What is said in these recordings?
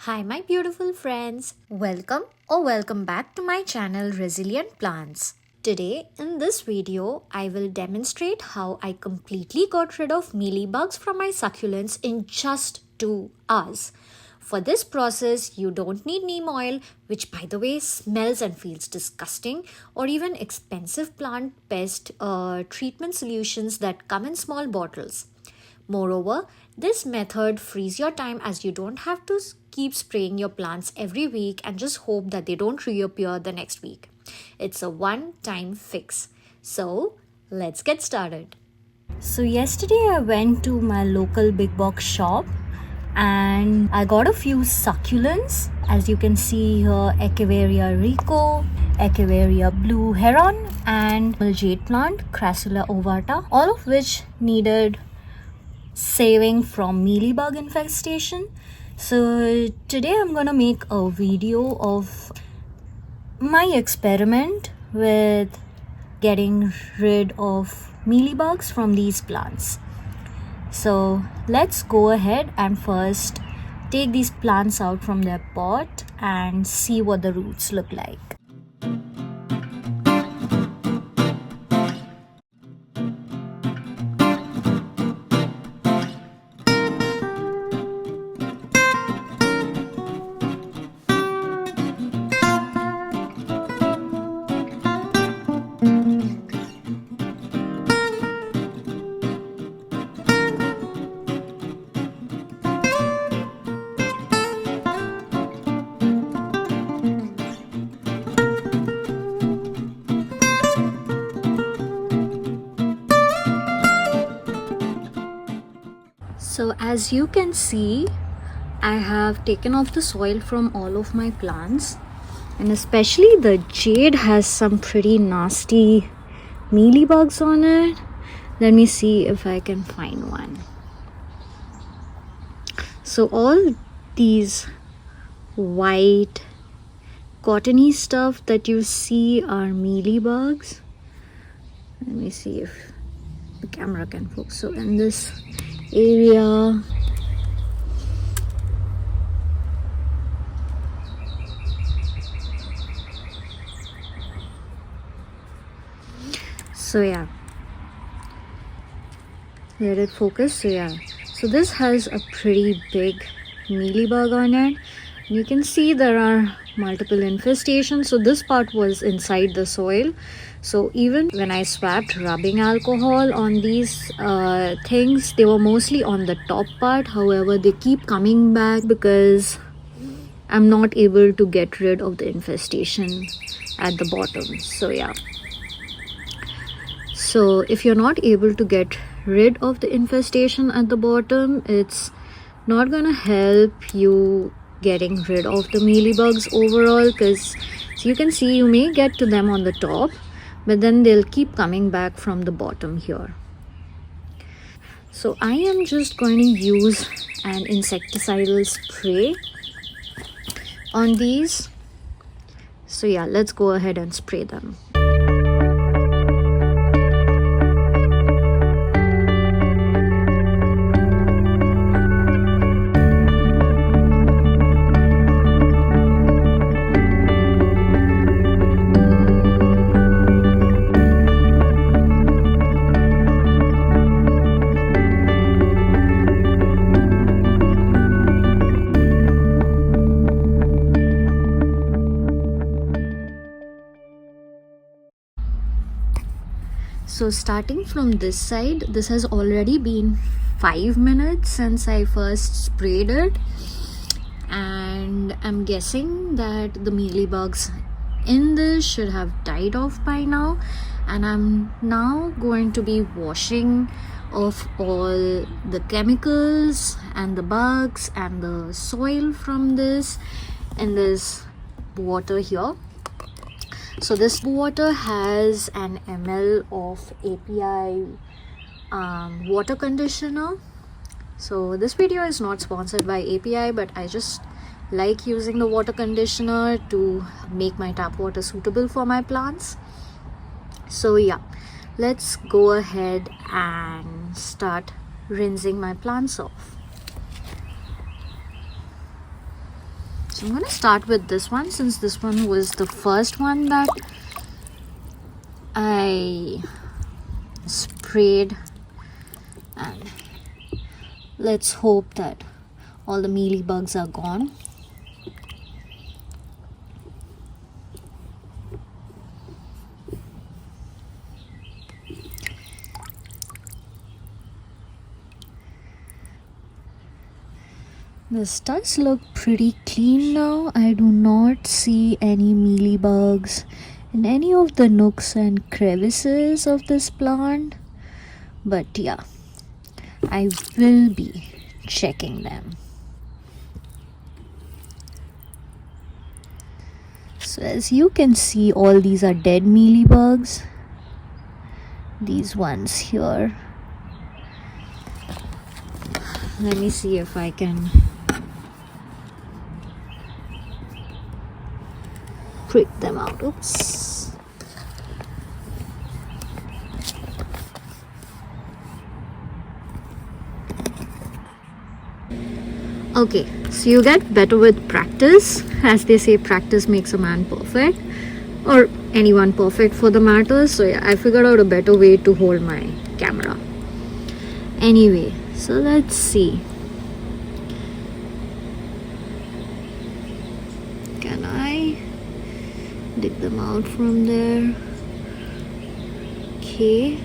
Hi my beautiful friends, welcome back to my channel Resilient Plants. Today in this video, I will demonstrate how I completely got rid of mealybugs from my succulents in just 2 hours. For this process, you don't need neem oil, which by the way smells and feels disgusting, or even expensive plant pest treatment solutions that come in small bottles. Moreover, this method frees your time as you don't have to keep spraying your plants every week and just hope that they don't reappear the next week. It's a one-time fix. So, let's get started. So, yesterday I went to my local big box shop and I got a few succulents. As you can see here, Echeveria rico, Echeveria blue heron, and jade plant, Crassula ovata, all of which needed saving from mealybug infestation. So today I'm gonna make a video of my experiment with getting rid of mealybugs from these plants. So let's go ahead and first take these plants out from their pot and see what the roots look like. So as you can see, I have taken off the soil from all of my plants, and especially the jade has some pretty nasty mealybugs on it. Let me see if I can find one. So all these white cottony stuff that you see are mealybugs. Let me see if the camera can focus. So in this area, so yeah, let it focus. So yeah, so this has a pretty big mealybug on it. You can see there are multiple infestations. So this part was inside the soil. So even when I swapped rubbing alcohol on these things, they were mostly on the top part. However, they keep coming back because I'm not able to get rid of the infestation at the bottom. So yeah. So if you're not able to get rid of the infestation at the bottom, it's not gonna help you getting rid of the mealybugs overall, because you can see you may get to them on the top, but then they'll keep coming back from the bottom here. So I am just going to use an insecticidal spray on these. So yeah, let's go ahead and spray them. So starting from this side, this has already been 5 minutes since I first sprayed it, and I'm guessing that the mealybugs in this should have died off by now. And I'm now going to be washing off all the chemicals and the bugs and the soil from this in this water here. So this water has an ml of API water conditioner. So this video is not sponsored by API, but I just like using the water conditioner to make my tap water suitable for my plants. So yeah, let's go ahead and start rinsing my plants off. So I'm going to start with this one, since this one was the first one that I sprayed, and let's hope that all the mealybugs are gone. This does look pretty clean now. I do not see any mealybugs in any of the nooks and crevices of this plant. But yeah, I will be checking them. So as you can see, all these are dead mealybugs. These ones here. Let me see if I can prick them out. Oops. Okay, so you get better with practice. As they say, practice makes a man perfect, or anyone perfect for the matter. So yeah, I figured out a better way to hold my camera. Anyway, so let's see. Can I dig them out from there? Okay.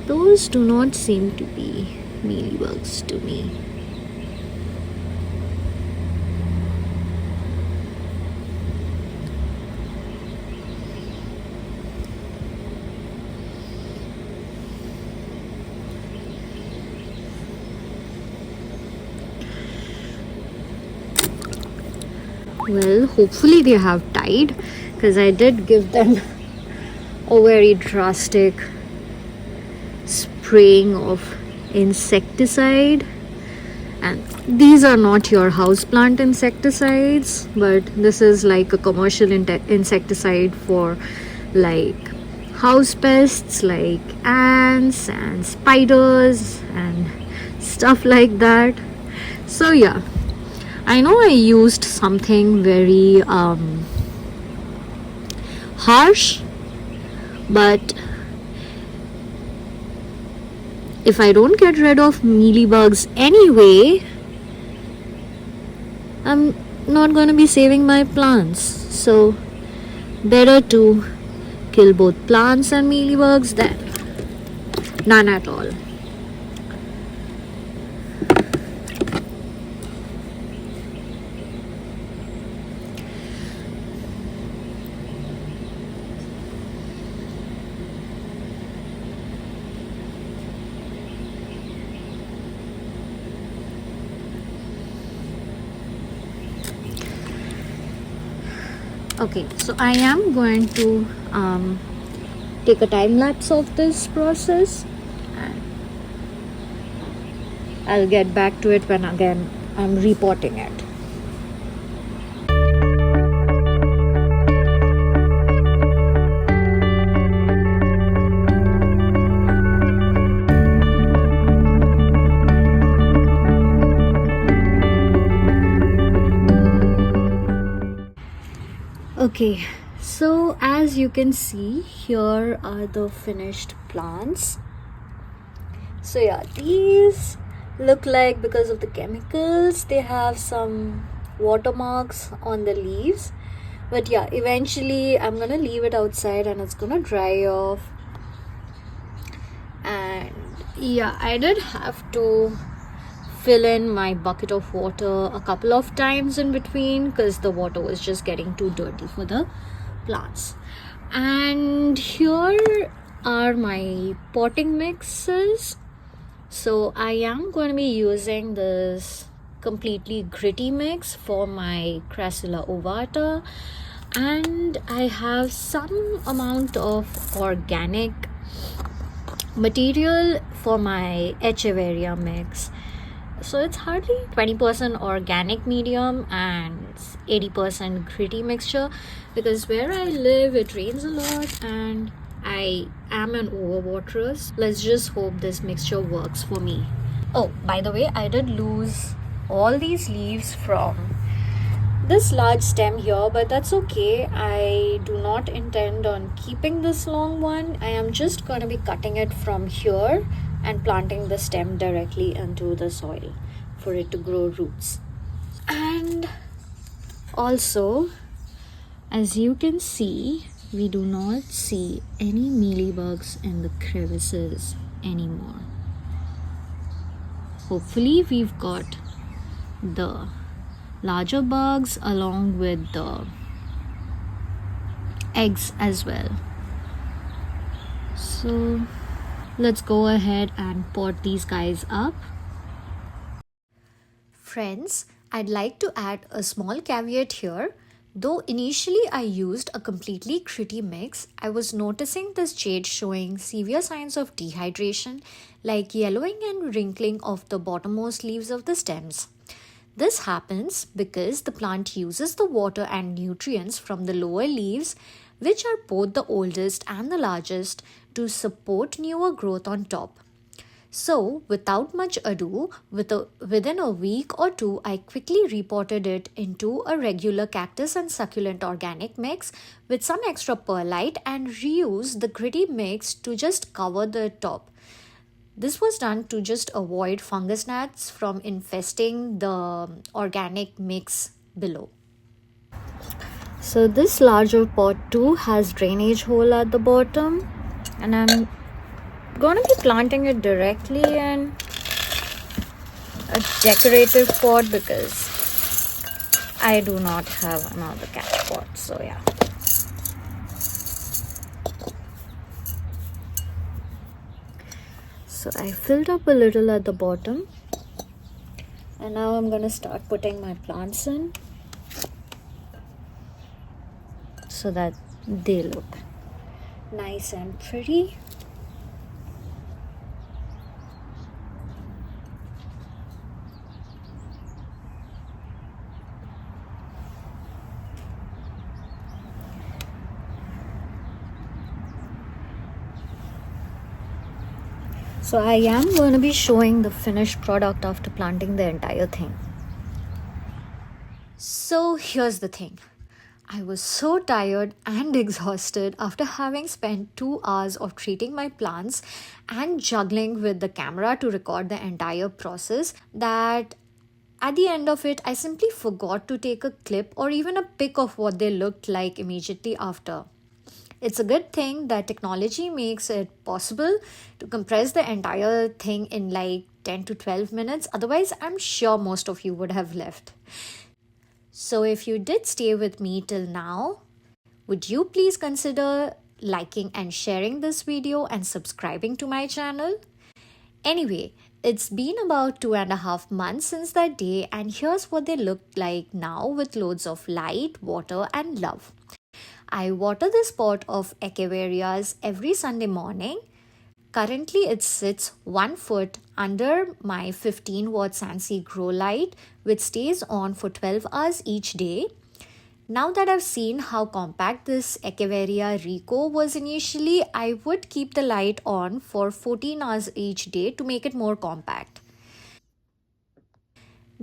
Those do not seem to be mealybugs to me. Well, hopefully they have died, because I did give them a very drastic spraying of insecticide, and these are not your houseplant insecticides, but this is like a commercial insecticide for like house pests like ants and spiders and stuff like that. So yeah, I know I used something very harsh, but if I don't get rid of mealybugs anyway, I'm not going to be saving my plants. So better to kill both plants and mealybugs than none at all. Okay, so I am going to take a time lapse of this process, and I'll get back to it when again I'm repotting it. Okay, so as you can see, here are the finished plants. So yeah, these look like, because of the chemicals, they have some watermarks on the leaves. But yeah, eventually I'm gonna leave it outside and it's gonna dry off. And yeah, I did have to fill in my bucket of water a couple of times in between, because the water was just getting too dirty for the plants. And here are my potting mixes. So I am going to be using this completely gritty mix for my Crassula ovata, and I have some amount of organic material for my echeveria mix. So it's hardly 20% organic medium and 80% gritty mixture, because where I live it rains a lot and I am an overwaterer. Let's just hope this mixture works for me. Oh, by the way, I did lose all these leaves from this large stem here, but that's okay. I do not intend on keeping this long one. I am just going to be cutting it from here and planting the stem directly into the soil for it to grow roots. And also, as you can see, we do not see any mealybugs in the crevices anymore. Hopefully we've got the larger bugs along with the eggs as well. So let's go ahead and pot these guys up. Friends, I'd like to add a small caveat here. Though initially I used a completely gritty mix, I was noticing this jade showing severe signs of dehydration, like yellowing and wrinkling of the bottommost leaves of the stems. This happens because the plant uses the water and nutrients from the lower leaves, which are both the oldest and the largest, to support newer growth on top. So, without much ado, within a week or two, I quickly repotted it into a regular cactus and succulent organic mix with some extra perlite and reused the gritty mix to just cover the top. This was done to just avoid fungus gnats from infesting the organic mix below. So this larger pot too has drainage hole at the bottom, and I'm going to be planting it directly in a decorative pot because I do not have another cat pot. So yeah. So I filled up a little at the bottom, and now I'm going to start putting my plants in so that they look nice and pretty. So I am going to be showing the finished product after planting the entire thing. So here's the thing. I was so tired and exhausted after having spent 2 hours of treating my plants and juggling with the camera to record the entire process that at the end of it, I simply forgot to take a clip or even a pic of what they looked like immediately after. It's a good thing that technology makes it possible to compress the entire thing in like 10 to 12 minutes. Otherwise, I'm sure most of you would have left. So if you did stay with me till now, would you please consider liking and sharing this video and subscribing to my channel? Anyway, it's been about 2.5 months since that day, and here's what they look like now with loads of light, water and love. I water this pot of echeverias every Sunday morning. Currently, it sits 1 foot under my 15-watt Sansi grow light, which stays on for 12 hours each day. Now that I've seen how compact this Echeveria Rico was initially, I would keep the light on for 14 hours each day to make it more compact.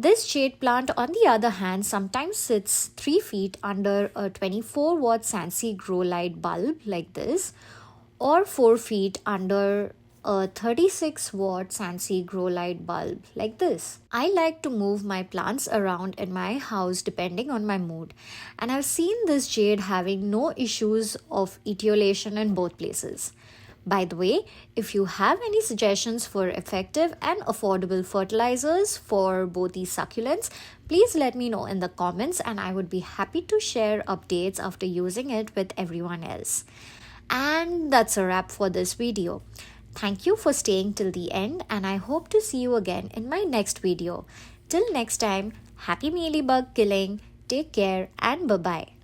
This jade plant, on the other hand, sometimes sits 3 feet under a 24-watt Sansi grow light bulb like this, or 4 feet under a 36-watt Sansi grow light bulb like this. I like to move my plants around in my house depending on my mood, and I've seen this jade having no issues of etiolation in both places. By the way, if you have any suggestions for effective and affordable fertilizers for both these succulents, please let me know in the comments, and I would be happy to share updates after using it with everyone else. And that's a wrap for this video. Thank you for staying till the end, and I hope to see you again in my next video. Till next time, happy mealybug killing, take care and bye-bye.